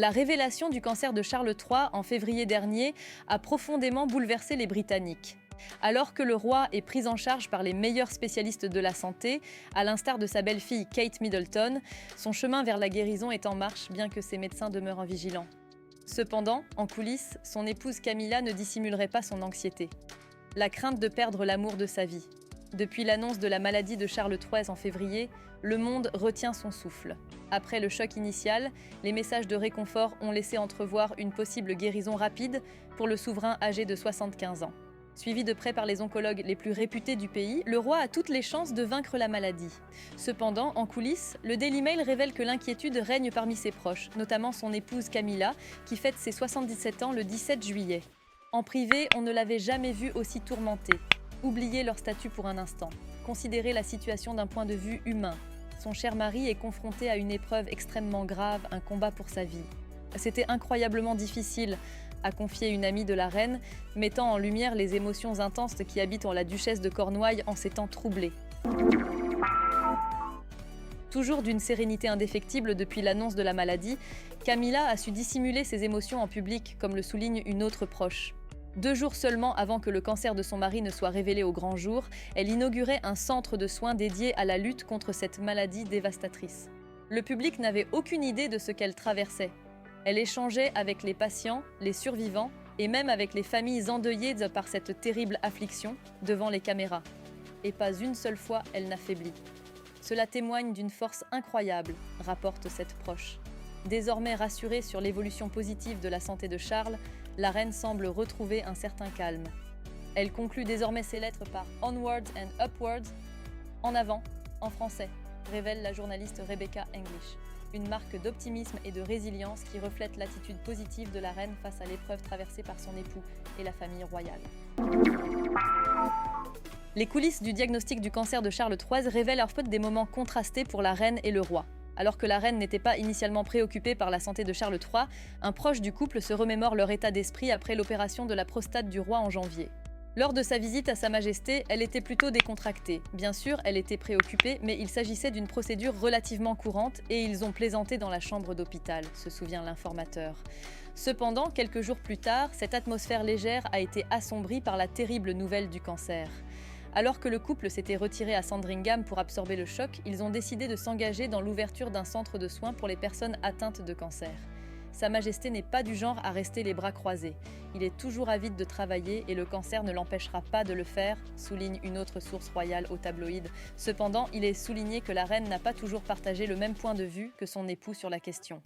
la révélation du cancer de Charles III en février dernier a profondément bouleversé les Britanniques. Alors que le roi est pris en charge par les meilleurs spécialistes de la santé, à l'instar de sa belle-fille Kate Middleton, son chemin vers la guérison est en marche, bien que ses médecins demeurent vigilants. Cependant, en coulisses, son épouse Camilla ne dissimulerait pas son anxiété. La crainte de perdre l'amour de sa vie. Depuis l'annonce de la maladie de Charles III en février, le monde retient son souffle. Après le choc initial, les messages de réconfort ont laissé entrevoir une possible guérison rapide pour le souverain âgé de 75 ans. Suivi de près par les oncologues les plus réputés du pays, le roi a toutes les chances de vaincre la maladie. Cependant, en coulisses, le Daily Mail révèle que l'inquiétude règne parmi ses proches, notamment son épouse Camilla, qui fête ses 77 ans le 17 juillet. En privé, on ne l'avait jamais vue aussi tourmentée. Oubliez leur statut pour un instant. Considérez la situation d'un point de vue humain. Son cher mari est confronté à une épreuve extrêmement grave, un combat pour sa vie. C'était incroyablement difficile, a confié une amie de la reine, mettant en lumière les émotions intenses qui habitent en la duchesse de Cornouailles en ces temps troublés. Toujours d'une sérénité indéfectible depuis l'annonce de la maladie, Camilla a su dissimuler ses émotions en public, comme le souligne une autre proche. 2 jours seulement avant que le cancer de son mari ne soit révélé au grand jour, elle inaugurait un centre de soins dédié à la lutte contre cette maladie dévastatrice. Le public n'avait aucune idée de ce qu'elle traversait. Elle échangeait avec les patients, les survivants et même avec les familles endeuillées par cette terrible affliction devant les caméras. Et pas une seule fois elle n'affaiblit. Cela témoigne d'une force incroyable, rapporte cette proche. Désormais rassurée sur l'évolution positive de la santé de Charles, la reine semble retrouver un certain calme. Elle conclut désormais ses lettres par « Onwards and Upwards », en avant, en français, révèle la journaliste Rebecca English. Une marque d'optimisme et de résilience qui reflète l'attitude positive de la reine face à l'épreuve traversée par son époux et la famille royale. Les coulisses du diagnostic du cancer de Charles III révèlent en fait des moments contrastés pour la reine et le roi. Alors que la reine n'était pas initialement préoccupée par la santé de Charles III, un proche du couple se remémore leur état d'esprit après l'opération de la prostate du roi en janvier. Lors de sa visite à Sa Majesté, elle était plutôt décontractée. Bien sûr, elle était préoccupée, mais il s'agissait d'une procédure relativement courante et ils ont plaisanté dans la chambre d'hôpital, se souvient l'informateur. Cependant, quelques jours plus tard, cette atmosphère légère a été assombrie par la terrible nouvelle du cancer. Alors que le couple s'était retiré à Sandringham pour absorber le choc, ils ont décidé de s'engager dans l'ouverture d'un centre de soins pour les personnes atteintes de cancer. Sa Majesté n'est pas du genre à rester les bras croisés. Il est toujours avide de travailler et le cancer ne l'empêchera pas de le faire, souligne une autre source royale au tabloïd. Cependant, il est souligné que la reine n'a pas toujours partagé le même point de vue que son époux sur la question.